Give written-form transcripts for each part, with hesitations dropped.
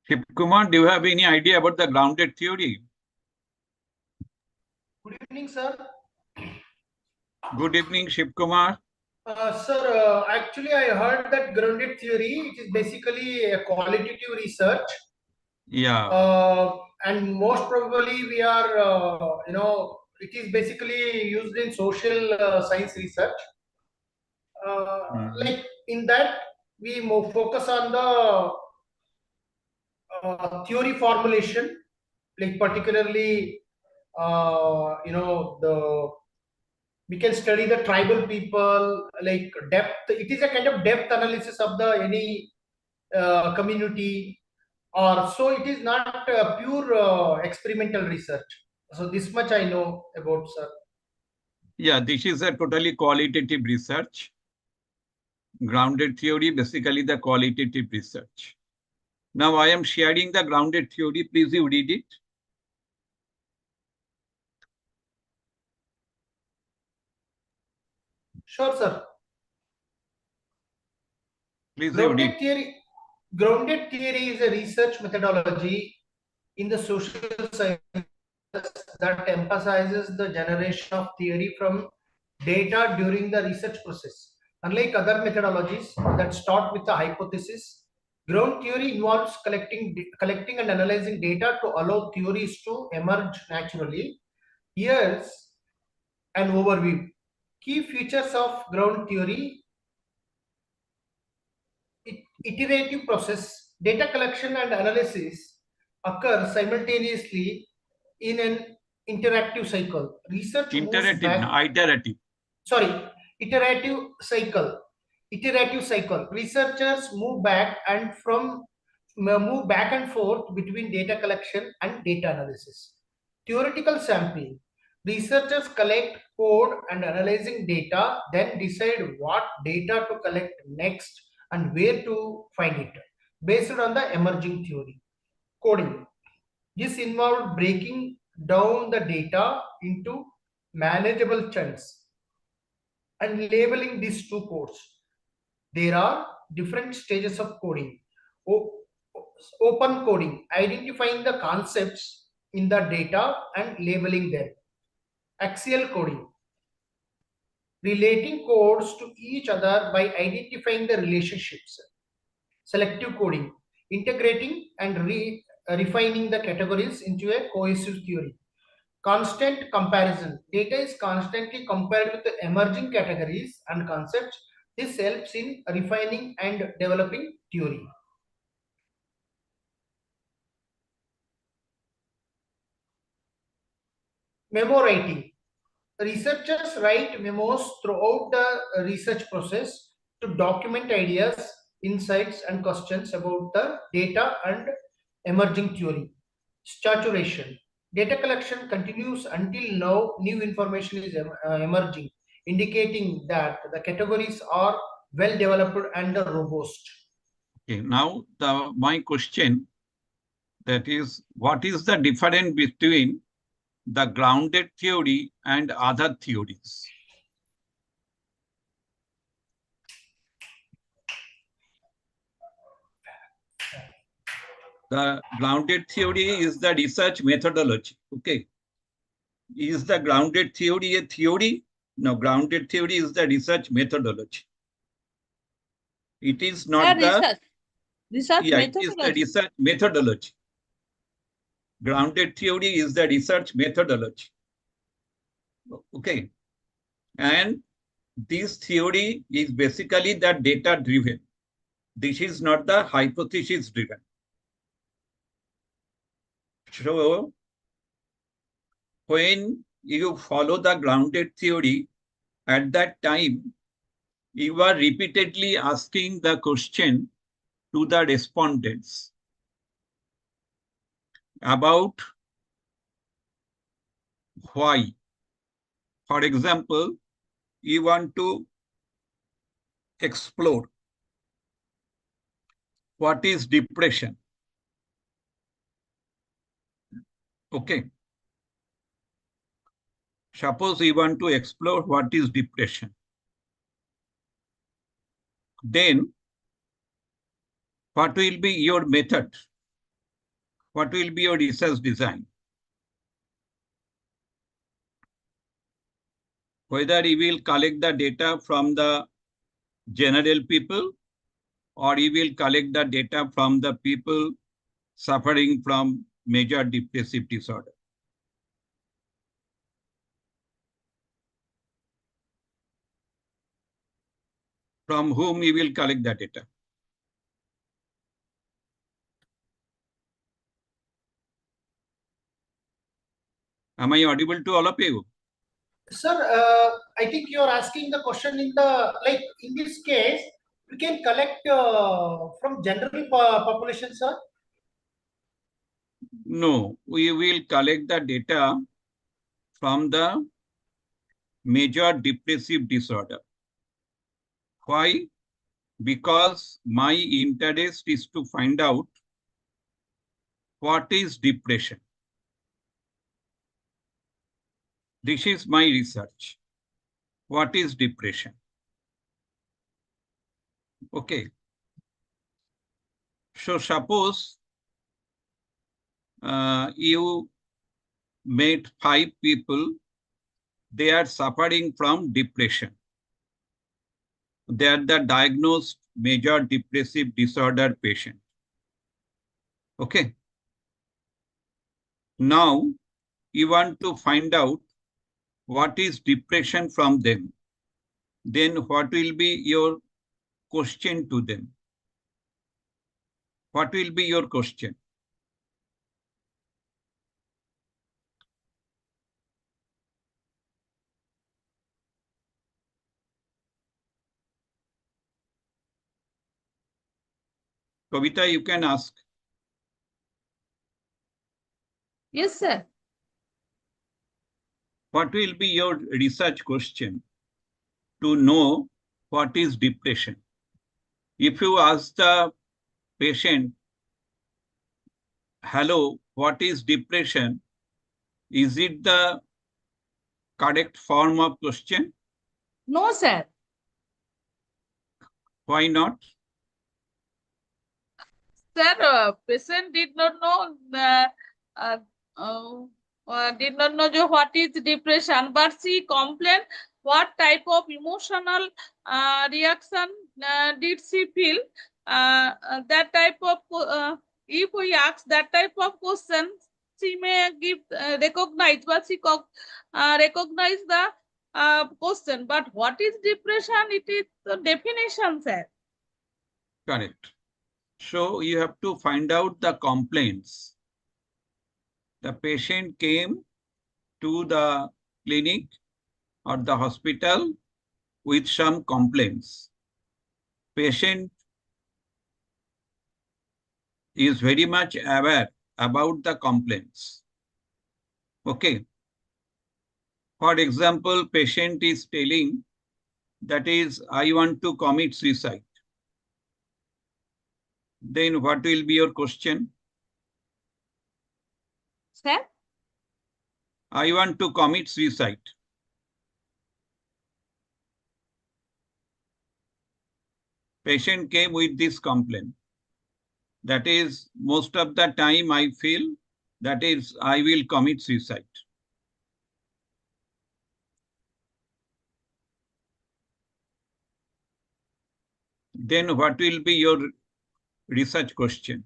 Shiv Kumar, do you have any idea about the grounded theory? Good evening, sir. Good evening, Shiv Kumar. Sir, actually, I heard that grounded theory, it is basically a qualitative research. Yeah. And most probably we are, it is basically used in social science research. Mhm. Like in that, we more focus on the theory formulation, like particularly, the we can study the tribal people, like depth. It is a kind of depth analysis of the any community, or so it is not pure experimental research. So this much I know about, sir. Yeah, this is a totally qualitative research. Grounded theory, basically the qualitative research. Now I am sharing the grounded theory. Please you read it. Sure, sir. Please you read. Grounded theory. Grounded theory is a research methodology in the social science that emphasizes the generation of theory from data during the research process. Unlike other methodologies that start with a hypothesis, ground theory involves collecting and analyzing data to allow theories to emerge naturally. Here's an overview. Key features of ground theory: iterative process. Data collection and analysis occur simultaneously in an interactive cycle. Research moves Interactive, no, back, iterative. sorry, iterative cycle. Iterative cycle. Researchers move back and forth between data collection and data analysis. Theoretical sampling. Researchers collect code and analyzing data, then decide what data to collect next and where to find it based on the emerging theory. Coding. This involved breaking down the data into manageable chunks and labeling these two codes. There are different stages of coding. Open coding, identifying the concepts in the data and labeling them. Axial coding, relating codes to each other by identifying the relationships. Selective coding, integrating and refining the categories into a cohesive theory. Constant comparison, data is constantly compared with the emerging categories and concepts. This helps in refining and developing theory. Memo writing. Researchers write memos throughout the research process to document ideas, insights, and questions about the data and emerging theory. Saturation. Data collection continues until now new information is emerging, indicating that the categories are well developed and robust. Okay, now my question, that is, what is the difference between the grounded theory and other theories? The grounded theory is the research methodology. Okay. Is the grounded theory a theory? No, grounded theory is the research methodology. It is not the research yeah, it is the methodology. research methodology. Grounded theory is the research methodology. Okay. And this theory is basically the data driven. This is not the hypothesis driven. So when you follow the grounded theory, at that time, you are repeatedly asking the question to the respondents about why. For example, you want to explore what is depression. Okay. Suppose you want to explore what is depression. Then what will be your method? what will be your research design? Whether you will collect the data from the general people or you will collect the data from the people suffering from major depressive disorder. From whom you will collect the data? Am I audible to all of you? Sir, I think you're asking the question in the, like, in this case, we can collect from general population, sir? No, we will collect the data from the major depressive disorder. Why? Because my interest is to find out what is depression. This is my research. What is depression? Okay. So suppose you met 5 people, they are suffering from depression. They are the diagnosed major depressive disorder patient. Okay. Now you want to find out what is depression from them. Then what will be your question to them? What will be your question? Kavita, you can ask. Yes, sir. What will be your research question to know what is depression? If you ask the patient, hello, what is depression? Is it the correct form of question? No, sir. Why not? Sir, patient did not know what is depression, but she complained what type of emotional reaction did she feel. That type of if we ask that type of question, she may give recognize, but she recognize the question. But what is depression? It is the definition, sir. Correct. So you have to find out the complaints. The patient came to the clinic or the hospital with some complaints. Patient is very much aware about the complaints. Okay. For example, patient is telling that is, I want to commit suicide. Then what will be your question? Sir? I want to commit suicide. Patient came with this complaint. That is, most of the time I feel that is, I will commit suicide. Then what will be your research question?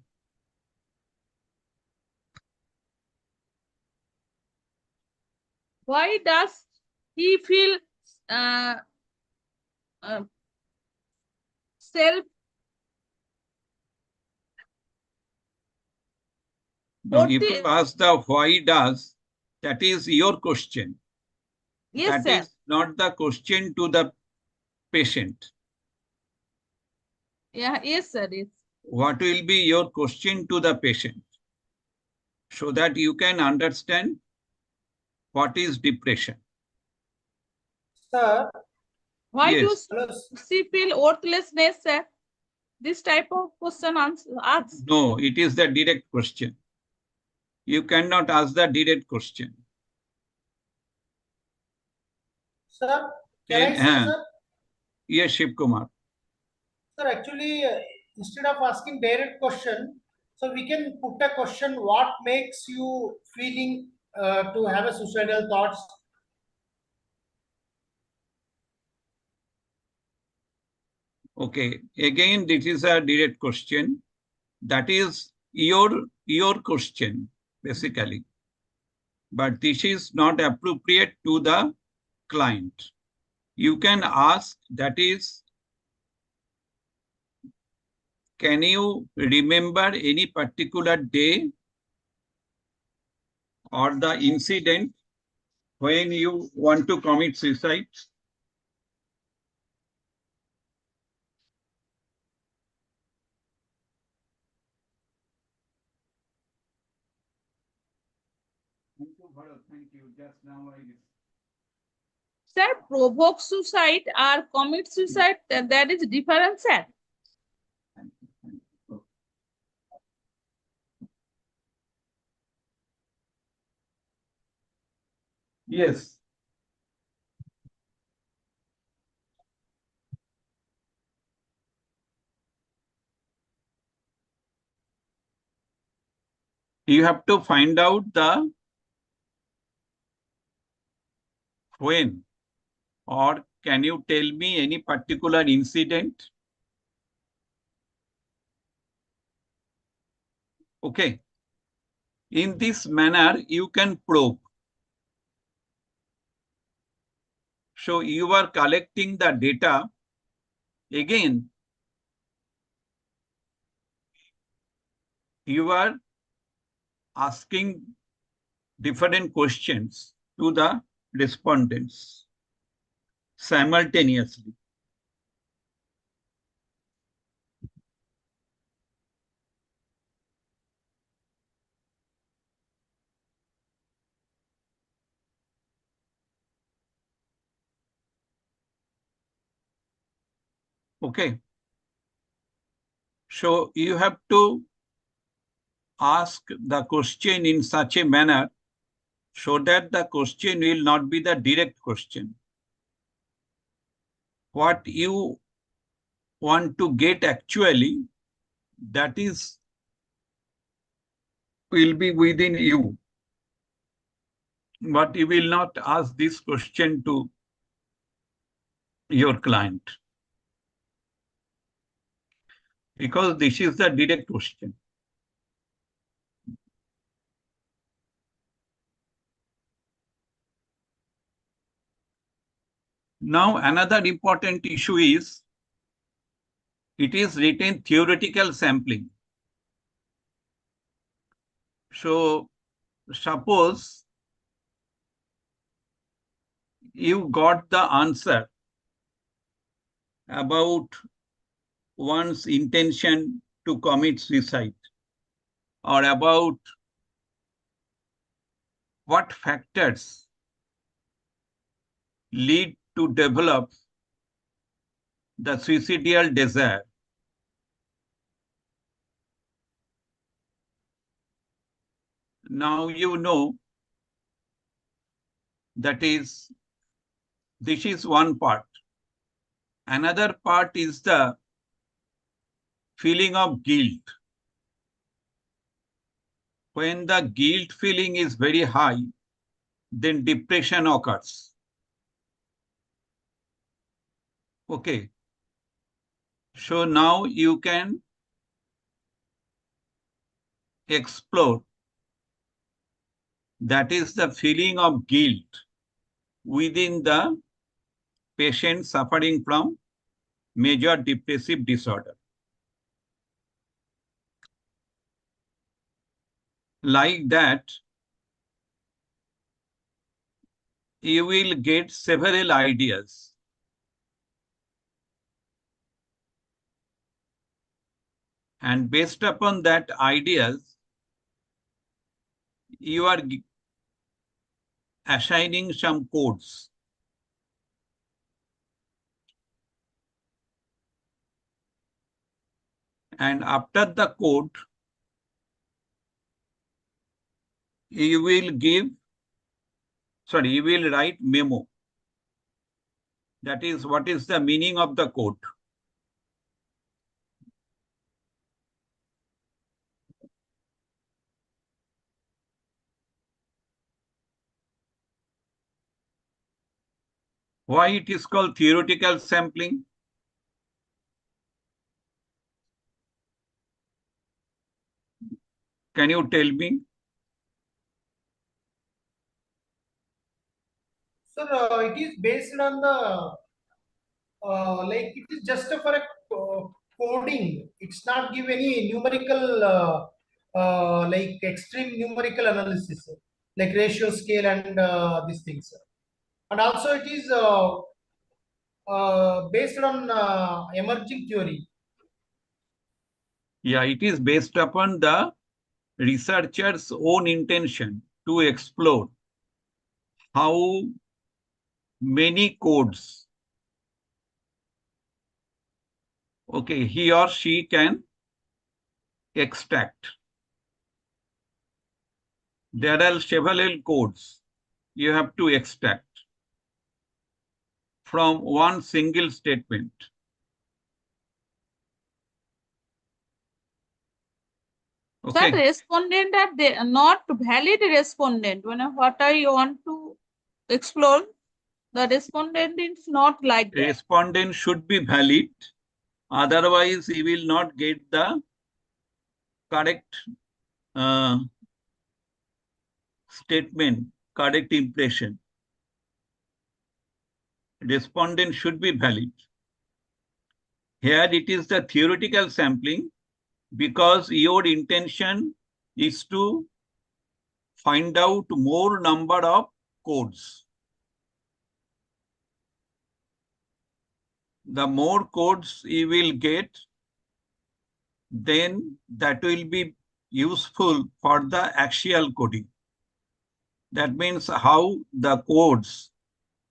Why does he feel self? No, if you ask the why does, that is your question. Yes, that sir. is not the question to the patient. Yeah, yes, sir. Yes. What will be your question to the patient so that you can understand what is depression? Sir, Why Yes. do she feel worthlessness, sir? This type of question asked. No, it is the direct question. You cannot ask the direct question. Sir, can I say, sir? Yes, Shiv Kumar. Sir, actually, instead of asking direct question, So we can put a question: what makes you feeling to have a suicidal thoughts? Okay, again, this is a direct question. That is your question, basically. But this is not appropriate to the client. You can ask, that is, can you remember any particular day or the incident when you want to commit suicide? Thank you, Bharat. Thank you. Just now I... Sir, provoke suicide or commit suicide, that is different, sir. Yes. You have to find out the when, or can you tell me any particular incident? Okay. In this manner, you can probe. So you are collecting the data. Again, you are asking different questions to the respondents simultaneously. Okay. So you have to ask the question in such a manner so that the question will not be the direct question. What you want to get actually, that is, will be within you. But you will not ask this question to your client, because this is the direct question. Now, another important issue is, it is written theoretical sampling. So suppose you got the answer about one's intention to commit suicide, or about what factors lead to develop the suicidal desire. Now you know, that is, this is one part. Another part is the feeling of guilt. When the guilt feeling is very high, then depression occurs. Okay. So now you can explore, that is the feeling of guilt within the patient suffering from major depressive disorder. Like that, you will get several ideas. And based upon that ideas, you are assigning some codes. And after the code, you will you will write memo. That is, what is the meaning of the code? Why it is called theoretical sampling? Can you tell me? Sir, it is based on the like it is just for a coding. It's not give any numerical like extreme numerical analysis like ratio scale and these things. And also it is based on emerging theory. Yeah, it is based upon the researcher's own intention to explore how many codes, okay, he or she can extract. There are several codes you have to extract from one single statement. Sir, Okay. respondent are they not valid respondent. What I want to explore, the respondent is not like that. Respondent should be valid. Otherwise, he will not get the correct statement, correct impression. Respondent should be valid. Here it is the theoretical sampling because your intention is to find out more number of codes. The more codes you will get, then that will be useful for the axial coding. That means how the codes,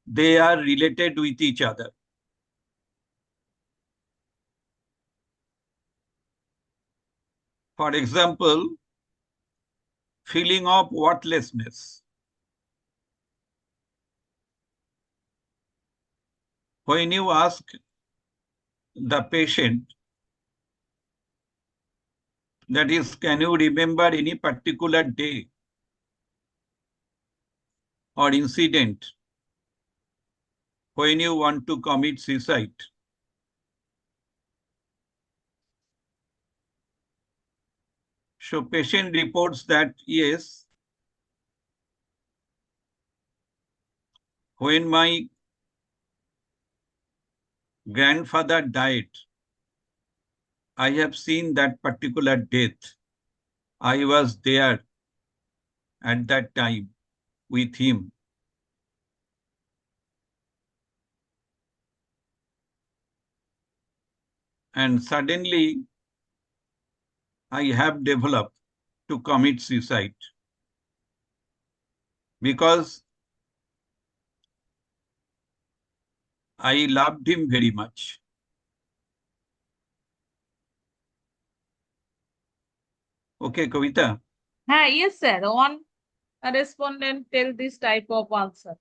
they are related with each other. For example, feeling of worthlessness. When you ask the patient, that is, can you remember any particular day or incident when you want to commit suicide? So patient reports that, yes, when my grandfather died, I have seen that particular death. I was there at that time with him. And suddenly I have developed to commit suicide because I loved him very much. Okay, Kavita. Yes, sir. One respondent tell this type of answer.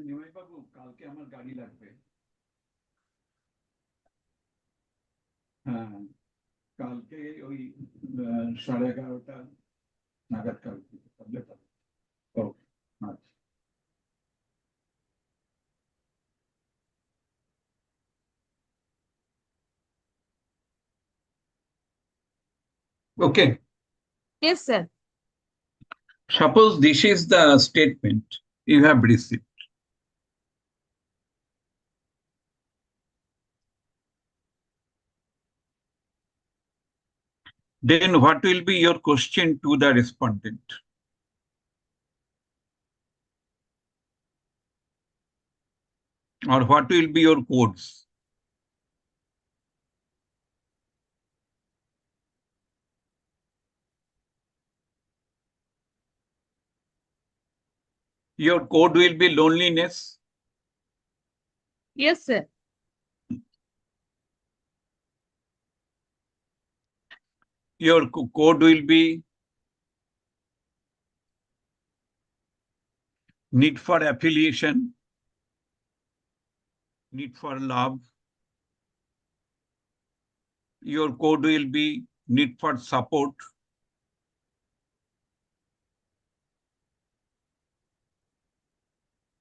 Nimai বাবু, কালকে আমার গাড়ি লাগবে। হ্যাঁ, কালকে ওই 11:30 নাগাদ কালকে পারলে পারো। ওকে, আচ্ছা। Okay. Yes, sir. Suppose this is the statement you have received. Then what will be your question to the respondent? Or what will be your codes? Your code will be loneliness. Yes, sir. Your code will be need for affiliation. need for love. Your code will be need for support.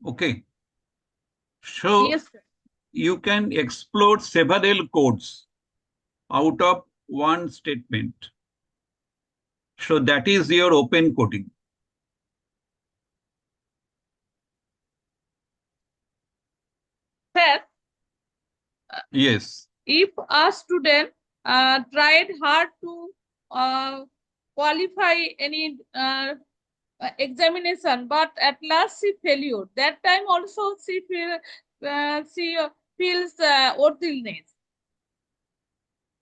Okay. So Yes, sir. you can explore several codes out of one statement. So that is your open coding. Sir, Yes. if a student tried hard to uh, qualify any examination, but at last she failed. That time also she feels worthlessness.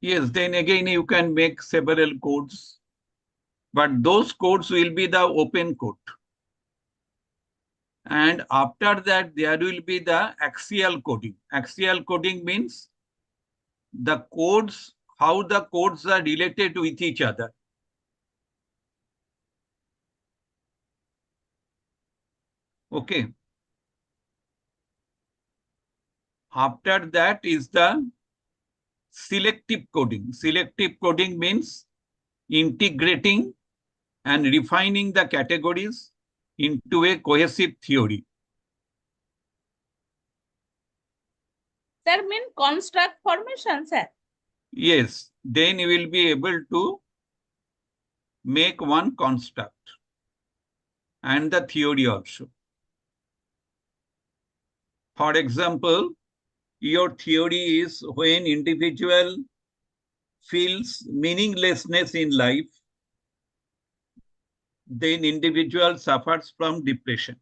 Yes, then again you can make several codes, but those codes will be the open code. And after that, there will be the axial coding. Axial coding means the codes, how the codes are related with each other. Okay. After that is the selective coding. Selective coding means integrating and refining the categories into a cohesive theory. That means construct formation, sir. Yes, then you will be able to make one construct and the theory also. For example, your theory is when individual feels meaninglessness in life, then individual suffers from depression.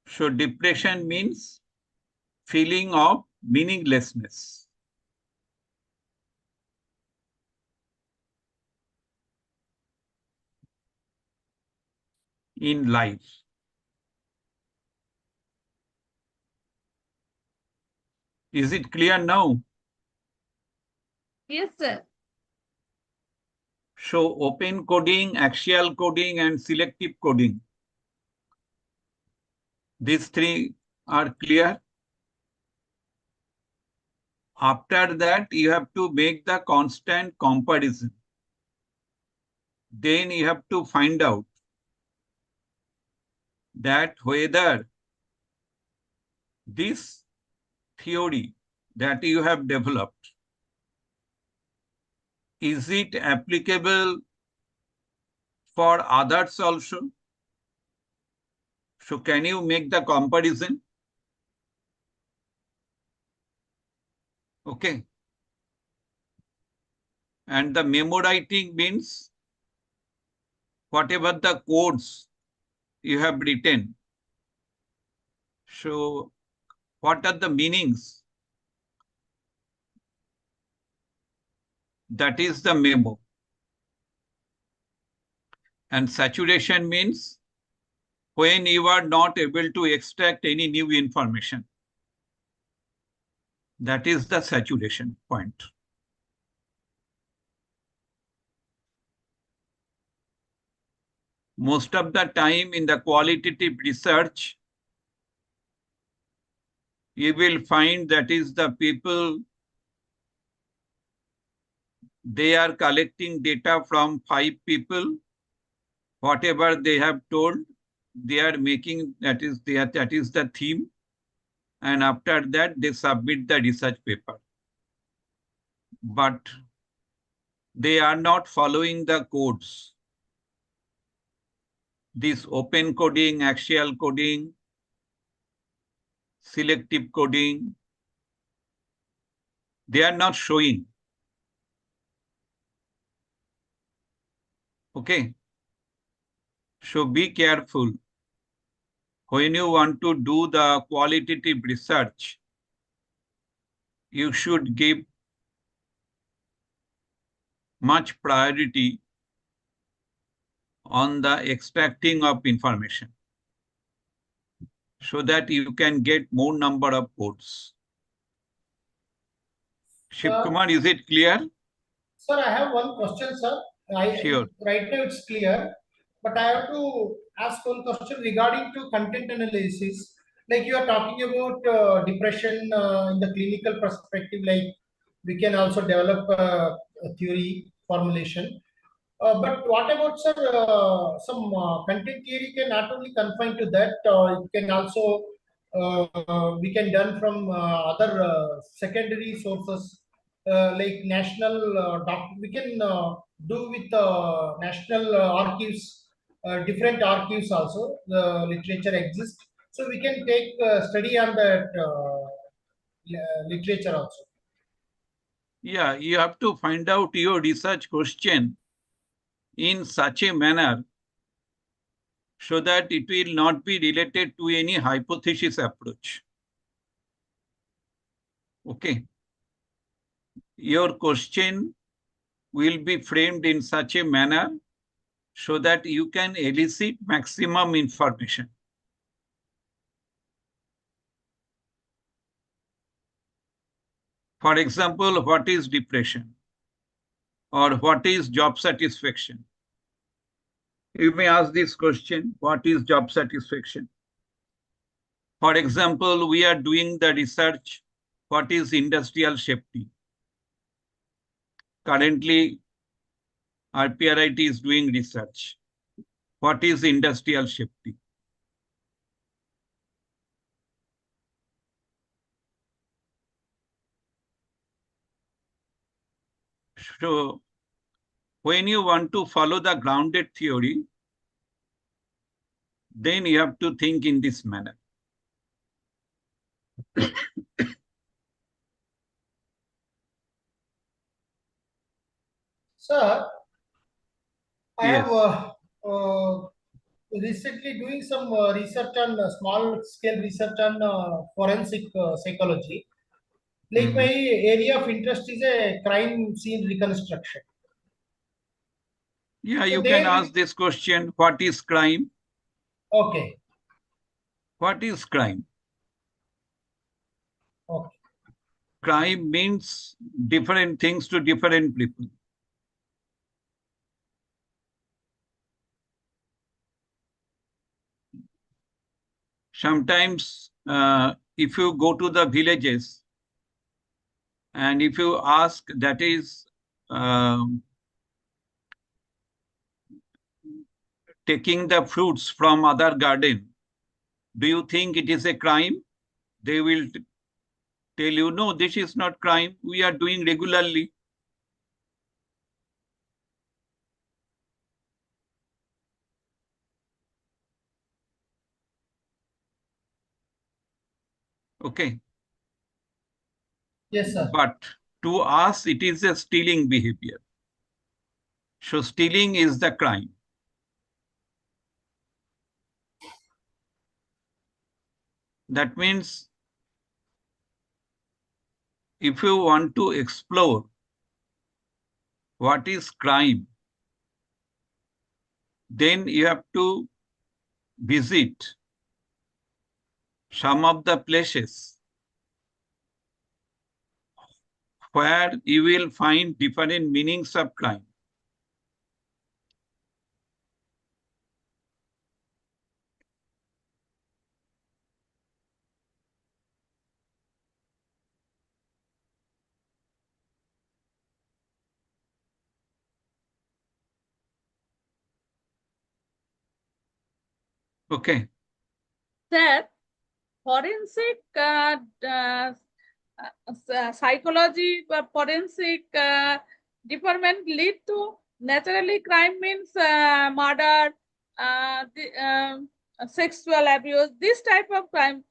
So depression means feeling of meaninglessness in life. Is it clear now? Yes, sir. So open coding, axial coding, and selective coding. These three are clear. After that, you have to make the constant comparison. Then you have to find out that whether this theory that you have developed, is it applicable for others also? So can you make the comparison? Okay. And the memo writing means whatever the codes you have written. So what are the meanings? That is the memo. And saturation means when you are not able to extract any new information. That is the saturation point. Most of the time in the qualitative research, you will find that is the people, they are collecting data from 5 people. Whatever they have told, they are making, that is the theme. And after that, they submit the research paper. But they are not following the codes. This open coding, axial coding, selective coding, they are not showing. Okay. So be careful. When you want to do the qualitative research, you should give much priority on the extracting of information so that you can get more number of codes. Shiv Kumar, is it clear? Sir, I have one question, sir. Sure. Right now it's clear. But I have to ask one question regarding to content analysis. Like you are talking about depression in the clinical perspective, like we can also develop a theory formulation. But what about sir, some content theory can not only confine to that, it can also we can done from other secondary sources like national we can do with national archives, different archives also. The literature exists, so we can take study on that literature also. Yeah, you have to find out your research question in such a manner so that it will not be related to any hypothesis approach. Okay. Your question will be framed in such a manner so that you can elicit maximum information. For example, what is depression? Or what is job satisfaction? You may ask this question, what is job satisfaction? For example, we are doing the research, what is industrial safety? Currently, RPRIT is doing research. What is industrial safety? So, when you want to follow the grounded theory, then you have to think in this manner. Sir, I have Yes. recently doing some research on small scale research on forensic psychology. Like my area of interest is a crime scene reconstruction. Yeah, So you can there, ask this question, what is crime? okay, What is crime? okay, Crime means different things to different people. Sometimes if you go to the villages and if you ask, that is taking the fruits from other garden, do you think it is a crime? They will tell you, no, this is not crime. We are doing regularly. Okay. yes, sir. But to us, it is a stealing behavior. So stealing is the crime. That means if you want to explore what is crime, then you have to visit some of the places where you will find different meanings of crime. Okay. That forensic psychology forensic department lead to naturally crime means murder, sexual abuse, this type of crime.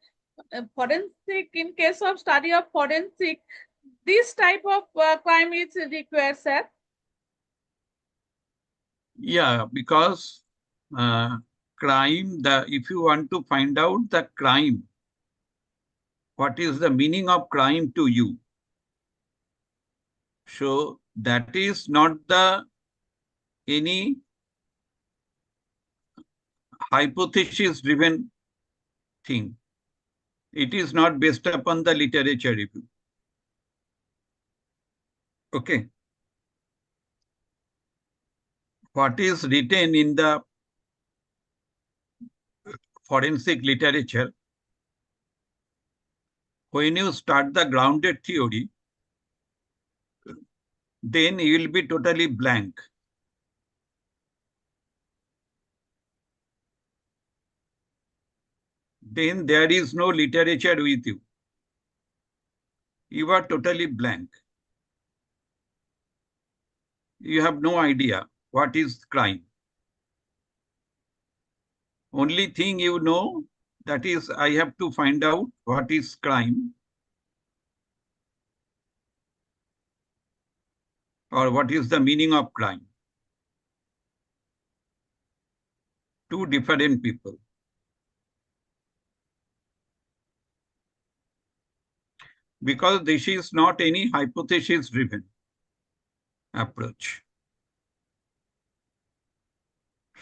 Forensic, in case of study of forensic, this type of crime is required, sir. Yeah, because crime, if you want to find out the crime, what is the meaning of crime to you? So that is not the any hypothesis driven thing. It is not based upon the literature review. Okay. What is written in the forensic literature, when you start the grounded theory, then you will be totally blank. Then there is no literature with you. You are totally blank. You have no idea what is crime. Only thing you know, that is, I have to find out what is crime or what is the meaning of crime. Two different people. Because this is not any hypothesis-driven approach.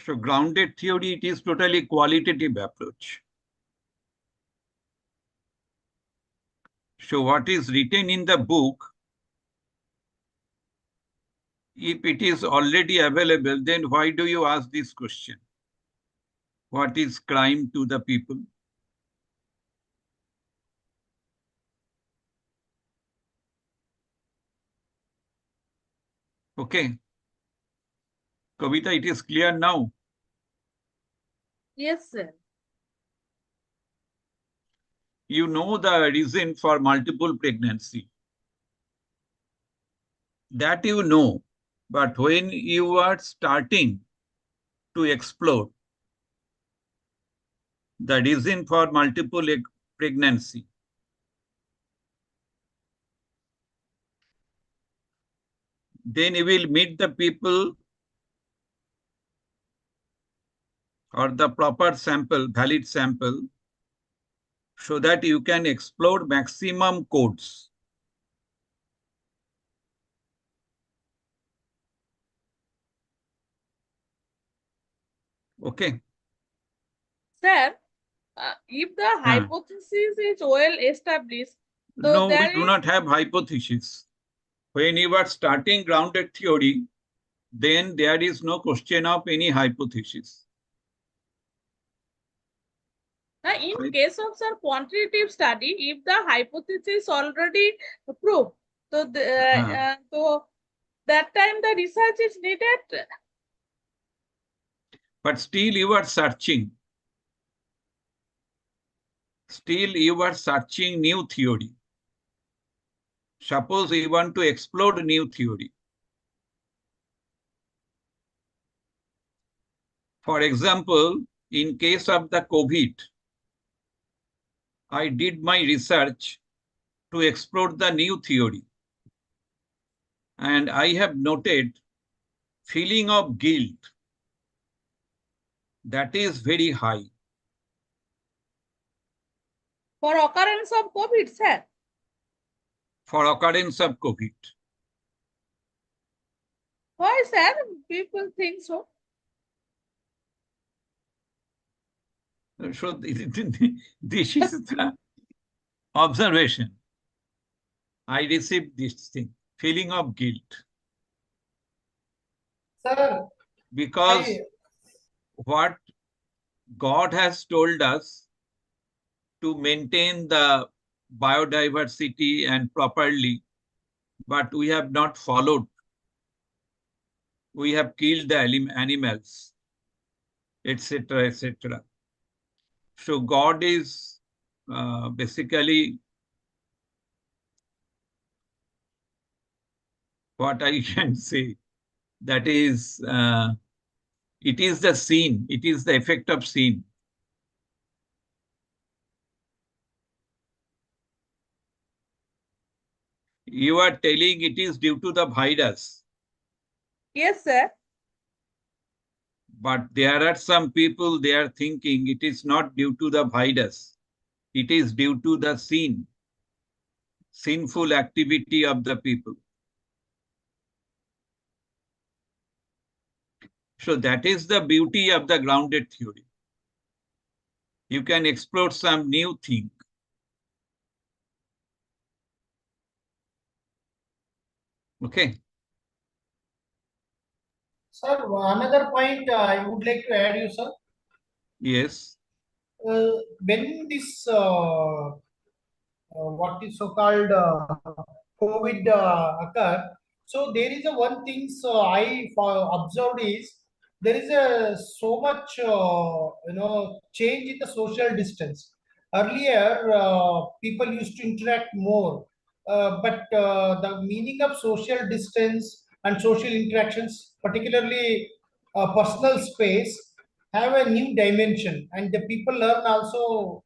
So grounded theory, it is totally qualitative approach. So what is written in the book, if it is already available, then why do you ask this question? What is crime to the people? Okay. Kavita, it is clear now. Yes, sir. You know the reason for multiple pregnancy. That you know, but when you are starting to explore the reason for multiple pregnancy, then you will meet the people or the proper sample, valid sample, so that you can explore maximum codes. Okay. Sir, if the hypothesis is well established, so no, we there do is not have hypothesis. When you are starting grounded theory, then there is no question of any hypothesis. in case of sir quantitative study, if the hypothesis already proved, so so that time the research is needed. But still you are searching. Still you are searching new theory. Suppose you want to explore new theory. For example, in case of the COVID, I did my research to explore the new theory. And I have noted feeling of guilt that is very high. For occurrence of COVID, sir? For occurrence of COVID. Why, sir? People think so. So this is the observation. I received this thing, feeling of guilt. Sir, because what God has told us to maintain the biodiversity and properly, but we have not followed. We have killed the animals, etc., etc. So God is basically what I can say. That is, it is the sin. It is the effect of sin. You are telling it is due to the virus. Yes, sir. But there are some people, they are thinking it is not due to the virus. It is due to the sin, sinful activity of the people. So that is the beauty of the grounded theory. You can explore some new thing. Okay. Sir, another point I would like to add you, sir. Yes. when this what is so called COVID occur. So there is a one thing I observed is there is a so much change in the social distance. Earlier, people used to interact more, but the meaning of social distance and social interactions, particularly personal space, have a new dimension, and the people learn also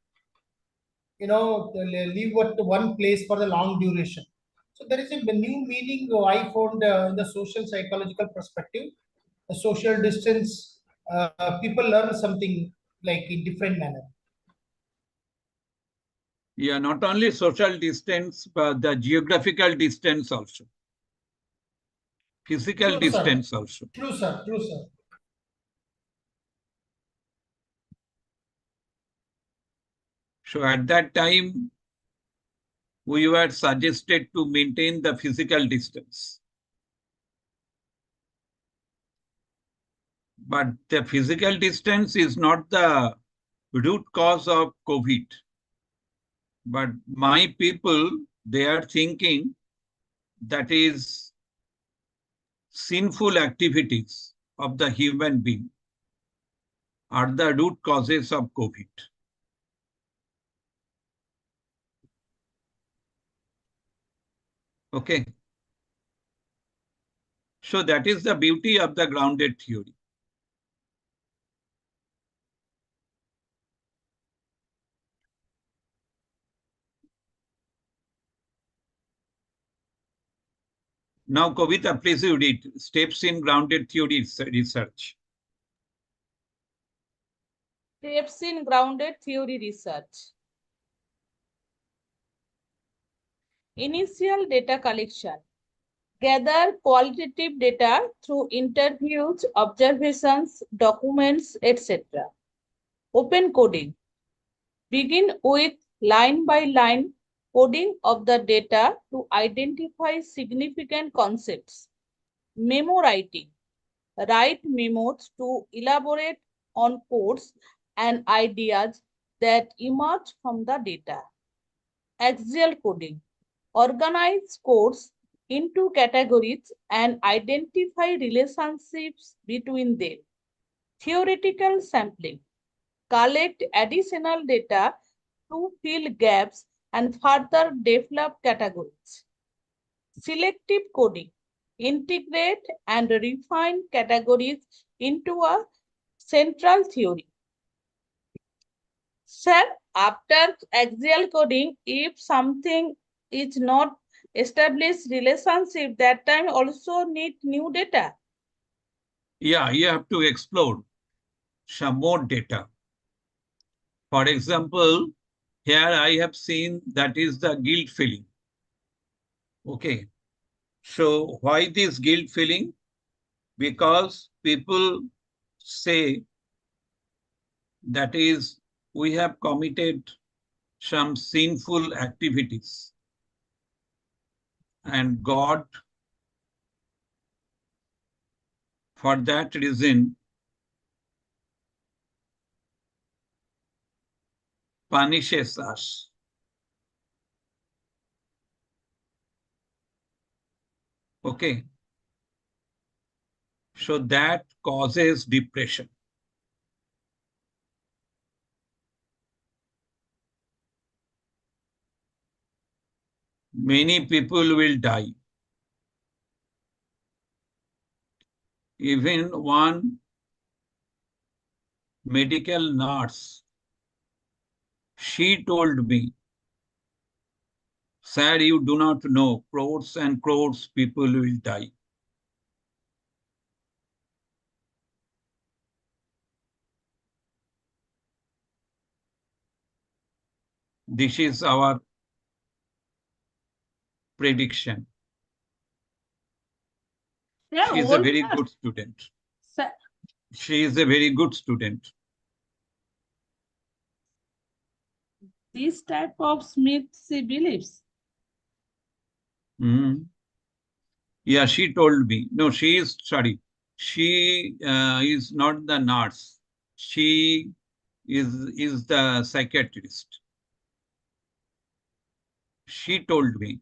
live at one place for the long duration. So there is a new meaning I found in the social psychological perspective. The social distance, people learn something like in different manner. Yeah, not only social distance, but the geographical distance also, physical True, sir. distance also. True, sir. True, sir. So at that time, we were suggested to maintain the physical distance. But the physical distance is not the root cause of COVID. But my people, they are thinking that is sinful activities of the human being are the root causes of COVID. Okay. So that is the beauty of the grounded theory. Now, Kavita, please you read steps in grounded theory research. Steps in grounded theory research. Initial data collection. Gather qualitative data through interviews, observations, documents, etc. Open coding. Begin with line-by-line coding of the data to identify significant concepts. Memo writing. Write memos to elaborate on codes and ideas that emerge from the data. Axial coding. Organize codes into categories and identify relationships between them. Theoretical sampling. Collect additional data to fill gaps and further develop categories. Selective coding. Integrate and refine categories into a central theory. Sir, after axial coding, if something is not established relationship, that time also need new data. Yeah, you have to explore some more data. For example, here I have seen that is the guilt feeling. Okay. So why this guilt feeling? Because people say that is we have committed some sinful activities and God, for that reason, punishes us. Okay. So that causes depression. Many people will die. Even one medical nurse, she told me, sir, you do not know, crores and crores people will die. This is our prediction. She is a very good student. Sir, She is a very good student. this type of Smith she believes. Yeah, she told me. No, she is, sorry. She is not the nurse. She is the psychiatrist. She told me.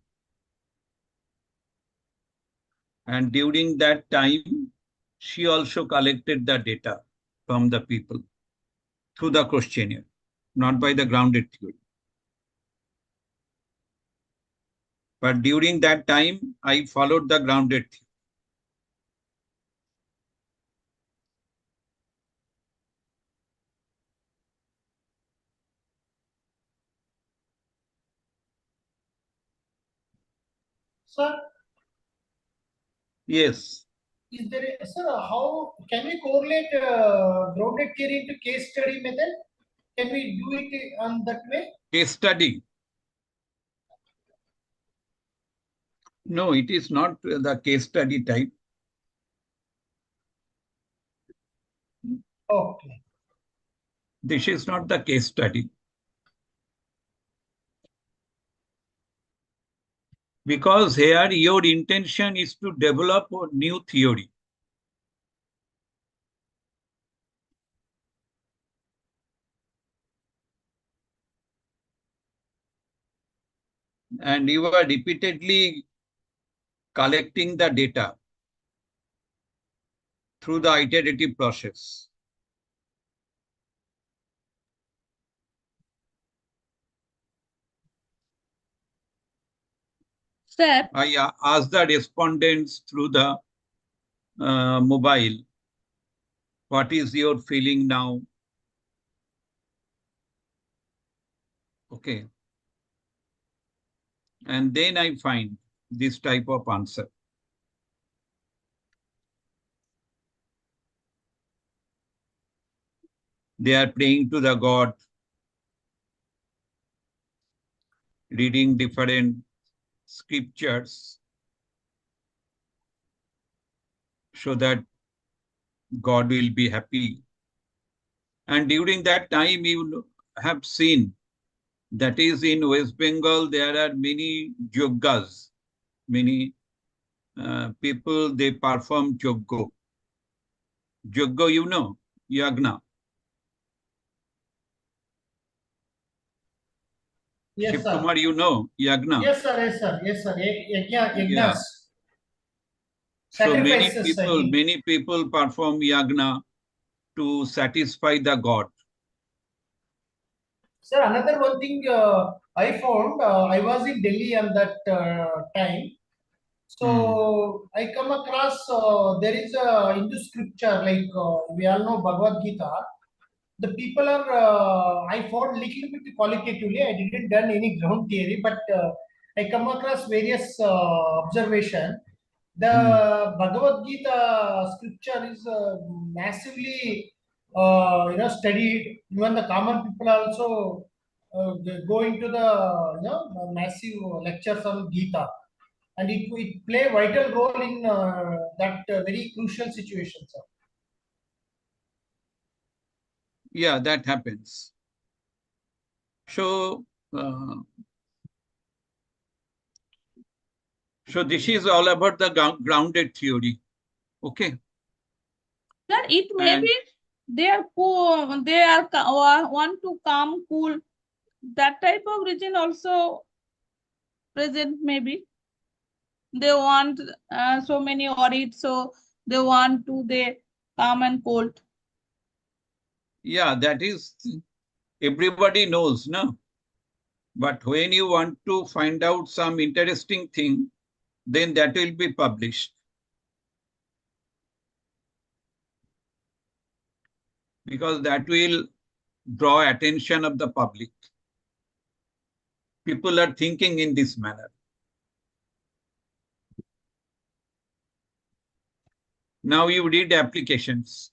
And during that time, she also collected the data from the people through the questionnaire, not by the grounded theory. But during that time, I followed the grounded theory. Sir, Yes. is there, sir, how can we correlate grounded theory into case study method? Can we do it on that way? Case study. No, it is not the case study type. Okay. This is not the case study. Because here your intention is to develop a new theory. And you are repeatedly collecting the data through the iterative process. Sir, I asked the respondents through the mobile, what is your feeling now? Okay. And then I find this type of answer. They are praying to the God, reading different scriptures so that God will be happy. And during that time, you have seen that is in West Bengal, there are many yogas, many people, they perform yoga. Yoga, you know, yagna. Yes, Shiv sir. Kumar, you know, yagna. Yes, sir. Yes, sir. Yes, sir. Yeah. Yagnas. So Sacrifices, I think. many people perform yagna to satisfy the God. Sir, another one thing I found, I was in Delhi on that time. So I come across there is a Hindu scripture like we all know Bhagavad Gita. The people are I found little bit qualitatively. I didn't done any ground theory, but I come across various observation. The Bhagavad Gita scripture is massively studied. Even the common people also go into the massive lectures on Gita, and it play vital role in that very crucial situation, sir. Yeah, that happens. So, so this is all about the grounded theory. Okay. sir, it may And be they are cool, they are want to calm, cool. That type of region also present maybe. They want so many audits, so they want to they calm and cold. yeah, that is everybody knows, no? But when you want to find out some interesting thing, then that will be published. Because that will draw attention of the public. People are thinking in this manner. Now you read applications.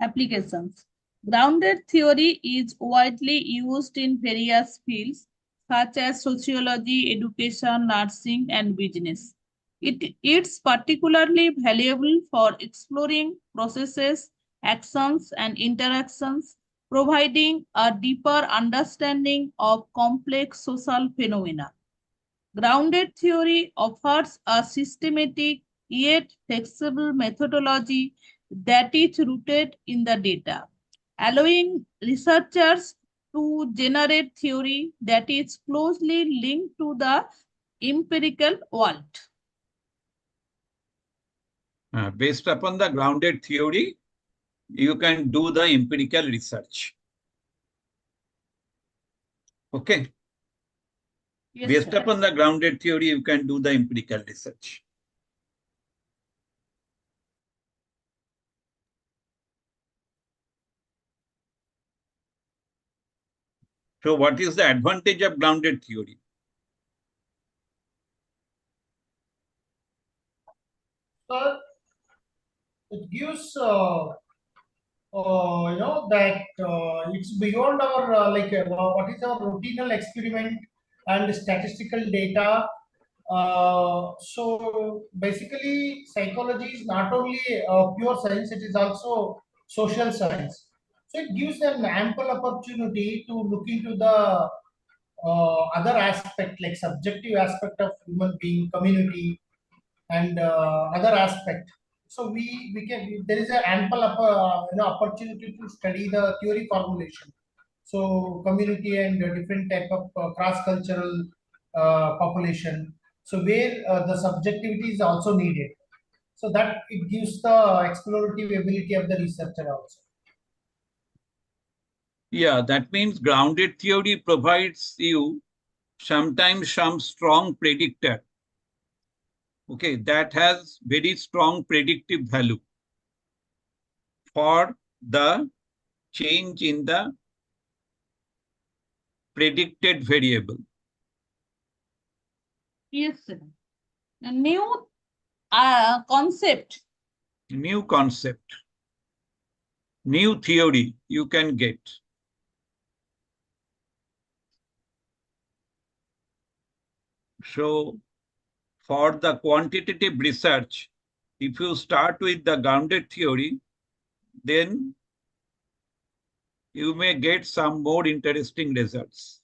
Applications. Grounded theory is widely used in various fields such as sociology, education, nursing, and business. It's particularly valuable for exploring processes, actions, and interactions, providing a deeper understanding of complex social phenomena. Grounded theory offers a systematic yet flexible methodology that is rooted in the data. allowing researchers to generate theory that is closely linked to the empirical world. Based upon the grounded theory, you can do the empirical research. Okay. Yes, Based sir. upon the grounded theory, you can do the empirical research. So what is the advantage of grounded theory? It gives that it's beyond our what is our routinal experiment and statistical data. So basically psychology is not only pure science, it is also social science. So it gives an ample opportunity to look into the other aspect, like subjective aspect of human being, community, and other aspect. So we can, there is an ample opportunity to study the theory formulation. So community and different type of cross cultural population. So where the subjectivity is also needed. So that it gives the explorative ability of the researcher also. Yeah, that means grounded theory provides you sometimes some strong predictor. Okay, that has very strong predictive value for the change in the predicted variable. Yes, sir. A new concept. New concept, new theory you can get. So for the quantitative research, if you start with the grounded theory, then you may get some more interesting results.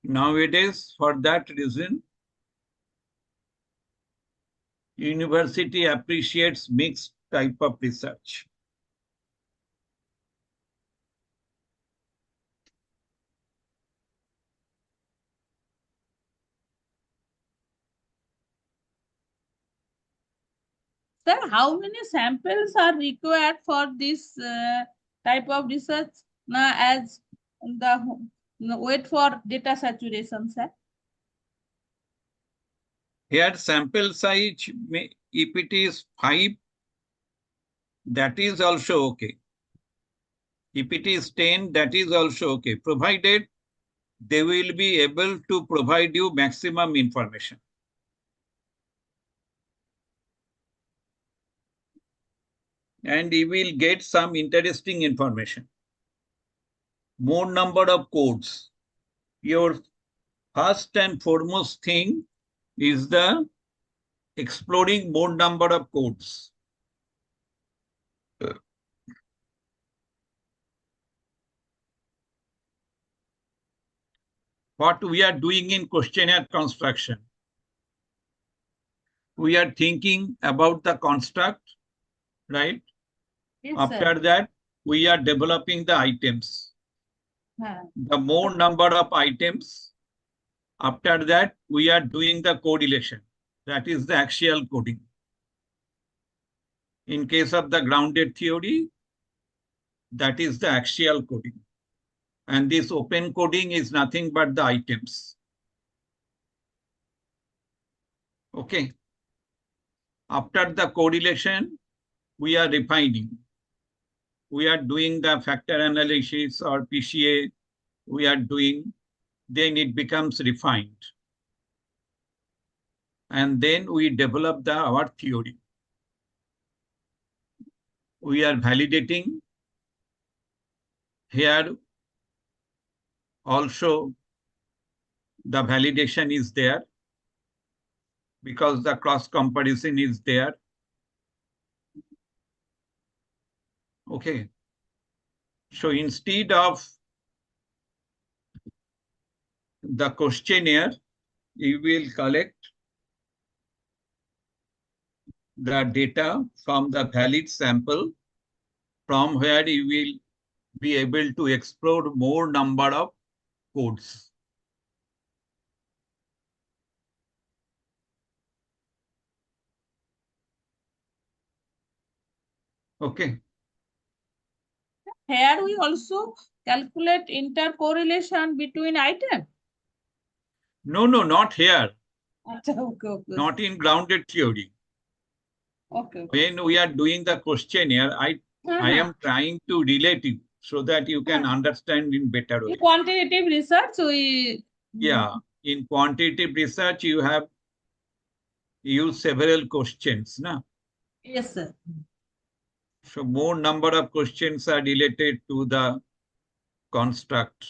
Nowadays, for that reason, university appreciates mixed type of research. Sir, how many samples are required for this type of research as the wait for data saturation, sir? Here sample size, if it is 5, that is also okay. If it is 10, that is also okay, provided they will be able to provide you maximum information. And you will get some interesting information. More number of codes. Your first and foremost thing is the exploring more number of codes. What we are doing in questionnaire construction, we are thinking about the construct, right? Yes, After sir. that, we are developing the items. The more number of items, after that, we are doing the correlation. That is the axial coding. In case of the grounded theory, that is the axial coding. And this open coding is nothing but the items. Okay. After the correlation, we are refining. We are doing the factor analysis or PCA. We are doing, then it becomes refined. And then we develop our theory. We are validating. Here also the validation is there because the cross comparison is there. Okay. So instead of the questionnaire, you will collect the data from the valid sample from where you will be able to explore more number of codes. Okay. Here we also calculate intercorrelation between items. No, not here. Okay. Not in grounded theory. Okay. When we are doing the questionnaire, I am trying to relate it so that you can understand in better way. In quantitative research, we in quantitative research, you have used several questions, na? Yes, sir. So more number of questions are related to the construct.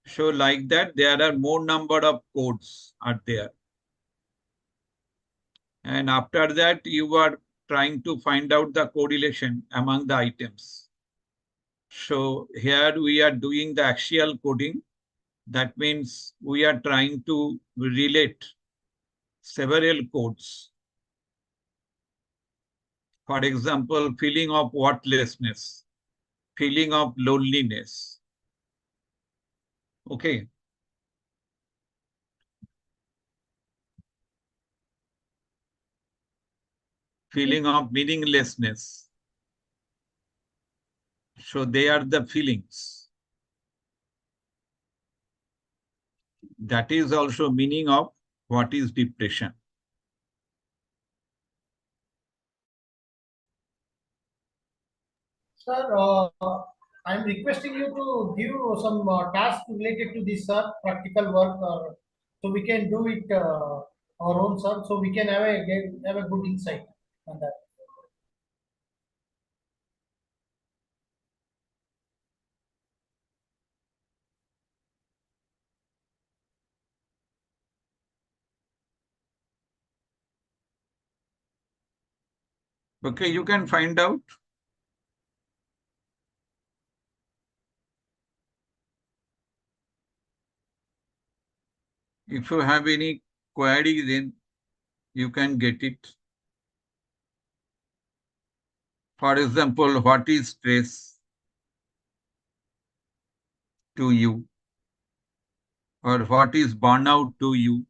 So like that, there are more number of codes are there. And after that, you are trying to find out the correlation among the items. So here we are doing the axial coding. That means we are trying to relate several codes. For example, feeling of worthlessness, feeling of loneliness. Okay. Feeling of meaninglessness. So they are the feelings. That is also meaning of what is depression. Sir, I'm requesting you to give some tasks related to this, sir, practical work, so we can do it our own, sir, so we can have a good insight on that. Okay, you can find out. If you have any query, then you can get it. For example, what is stress to you? Or what is burnout to you?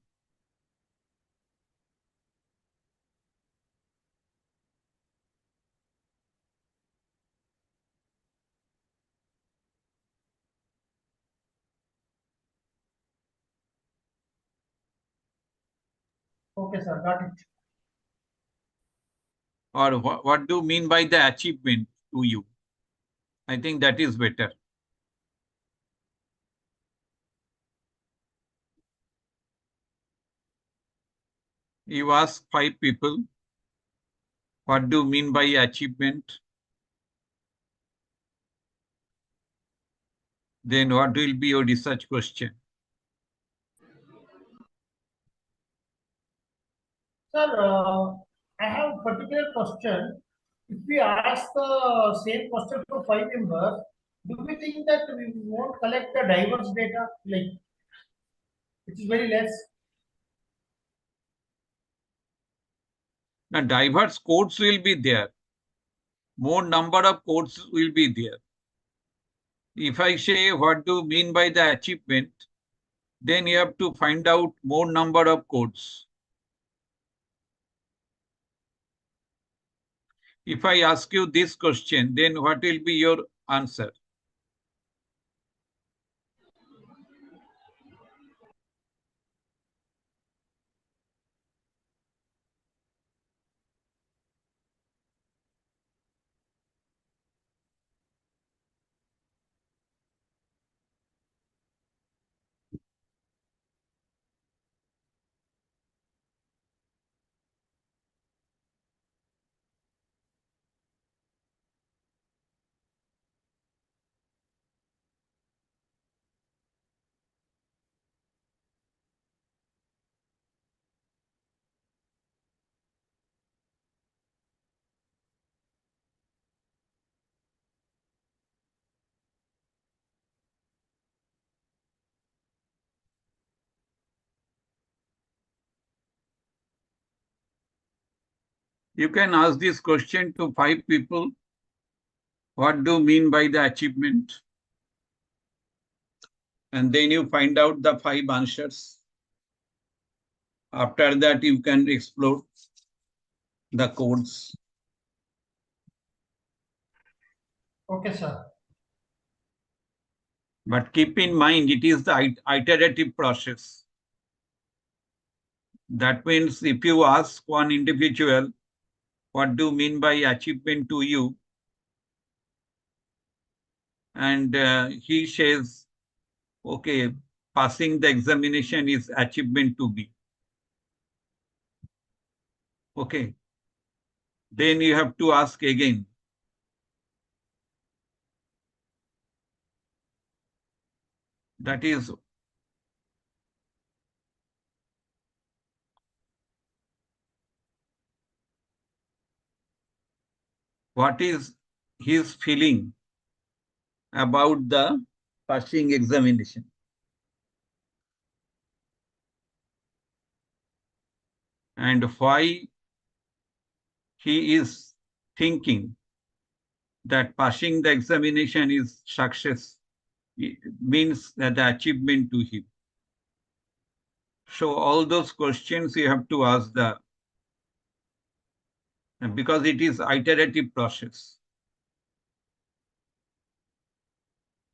Okay, sir, got it. Or what do you mean by the achievement to you? I think that is better. You ask 5 people, what do you mean by achievement? Then what will be your research question? Sir, I have a particular question. If we ask the same question for 5 members, do we think that we won't collect the diverse data, like, which is very less? Now, diverse codes will be there. More number of codes will be there. If I say, what do you mean by the achievement? Then you have to find out more number of codes. If I ask you this question, then what will be your answer? You can ask this question to 5 people. What do you mean by the achievement? And then you find out the 5 answers. After that, you can explore the codes. Okay, sir. But keep in mind, it is the iterative process. That means if you ask one individual, what do you mean by achievement to you? And he says, okay, passing the examination is achievement to me. Okay. Then you have to ask again. That is what is his feeling about the passing examination. And why he is thinking that passing the examination is success, it means that the achievement to him. So all those questions you have to ask because it is iterative process.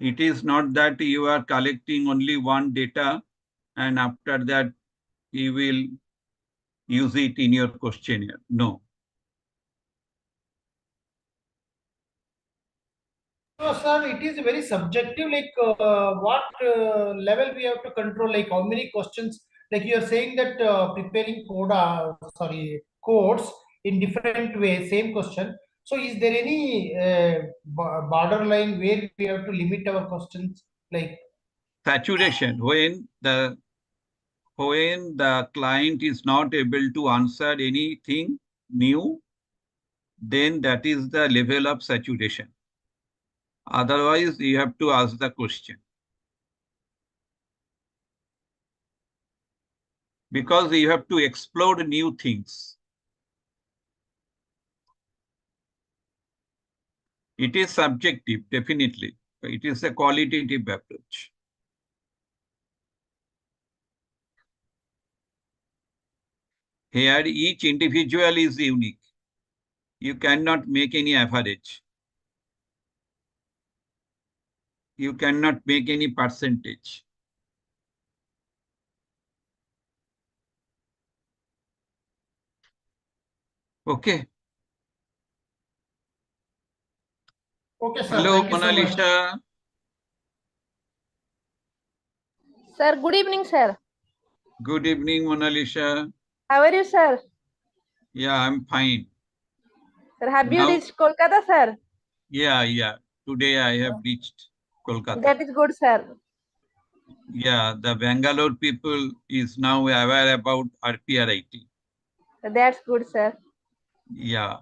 It is not that you are collecting only one data and after that you will use it in your questionnaire. No. So, sir, it is very subjective. Like, what level we have to control? Like, how many questions? Like, you are saying that preparing codes in different ways, same question. So, is there any borderline where we have to limit our questions? Like, Saturation, when the client is not able to answer anything new, then that is the level of saturation. Otherwise, you have to ask the question. Because you have to explore new things. It is subjective, definitely. It is a qualitative approach. Here, each individual is unique. You cannot make any average. You cannot make any percentage. Okay. okay, sir. Hello, Thank you so Mona much. Lisa. Sir, good evening, sir. Good evening, Mona Lisa. How are you, sir? Yeah, I'm fine. Sir, have you Now, reached Kolkata, sir? yeah. Today I have reached Kolkata. That is good, sir. Yeah, the Bangalore people is now aware about RPRIT. That's good, sir. Yeah,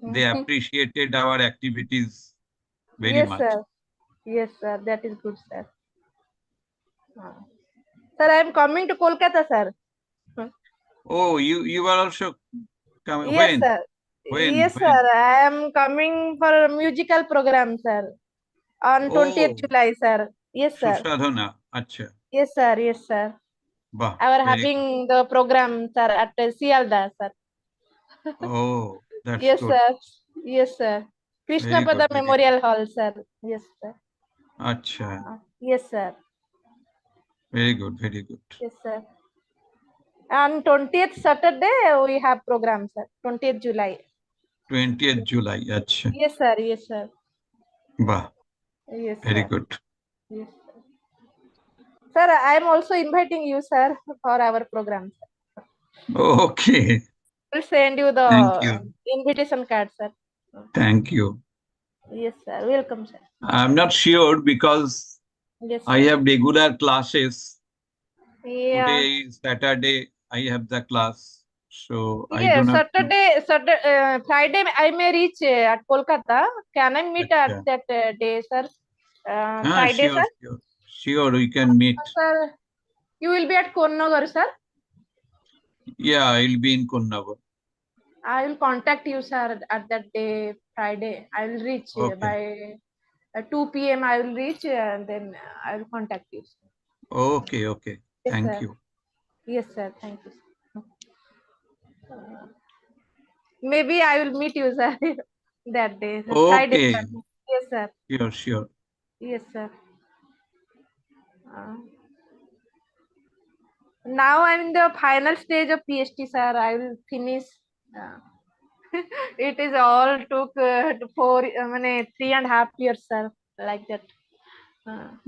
they appreciated our activities very Yes, much. sir. Yes, sir. That is good, sir. Sir, I am coming to Kolkata, sir. Oh, you are also coming. Yes, When? sir. When? Yes, When? sir. I am coming for a musical program, sir. On 20th Oh, July, sir. Yes, sir. Susadhana. Acha. Yes, sir. Yes, sir. Bah, I was very having the program, sir, at Sialda, sir. good. Oh, that's Yes, good. sir. Yes, sir. Krishna Very good. Pada Very good. Memorial Hall, sir. Yes, sir. Acha. Yes, sir. Very good. Very good. Yes, sir. On 20th Saturday, we have program, sir. 20th July. 20th July. Acha. Yes, sir. Yes, sir. Bah, Yes, very sir. good. Yes, sir. Sir, I am also inviting you, sir, for our program. Sir. Okay. We'll send you Thank the you. invitation card, sir. Thank you. Yes, sir. Welcome, sir. I'm not sure because Yes, I sir. have regular classes. Yeah. Today is Saturday. I have the class. So I do Yeah, not know. Friday, I may reach at Kolkata. Can I meet at Acha. that day, sir? Friday, Sure, sir? sure. Sure, we can meet. Sir, you will be at Konnagar, sir? Yeah, I'll be in Konnagar. I will contact you, sir, at that day, Friday. I will reach Okay. by 2 p.m. I will reach and then I will contact you. Sir. Okay. Okay. Yes, Thank sir. you. Yes, sir. Thank you. Maybe I will meet you, sir, that day, Friday. Okay. Sir. Yes, sir. Sure. Sure. Yes, sir. Now I'm in the final stage of PhD, sir. I will finish. Uh, it is all took 3.5 years, sir, like that.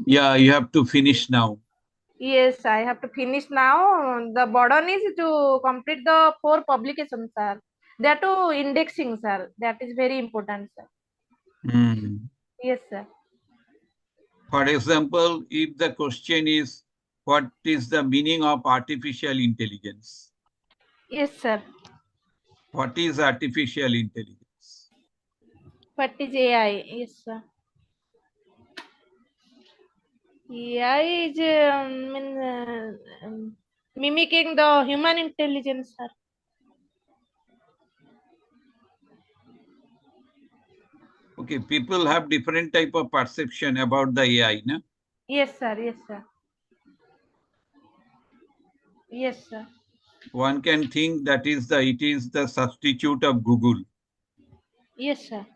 Yeah, you have to finish now. Yes, I have to finish now. The burden is to complete the 4 publications, sir. They are to indexing, sir. That is very important, sir. Hmm. Yes, sir. For example, if the question is, what is the meaning of artificial intelligence? Yes, sir. What is artificial intelligence? What is AI? Yes, sir. AI is mimicking the human intelligence, sir. Okay, people have different type of perception about the AI, no? Yes, sir. Yes, sir. Yes, sir. One can think that it is the substitute of Google. Yes, sir.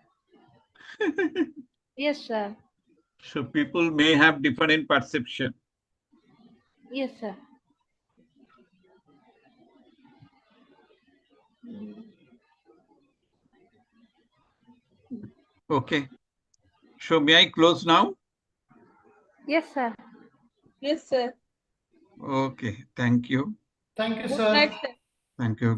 Yes, sir. So people may have different perception. Yes, sir. Okay. So may I close now? Yes, sir. Yes, sir. Okay. Thank you. Thank you, Good sir. night, sir. Thank you.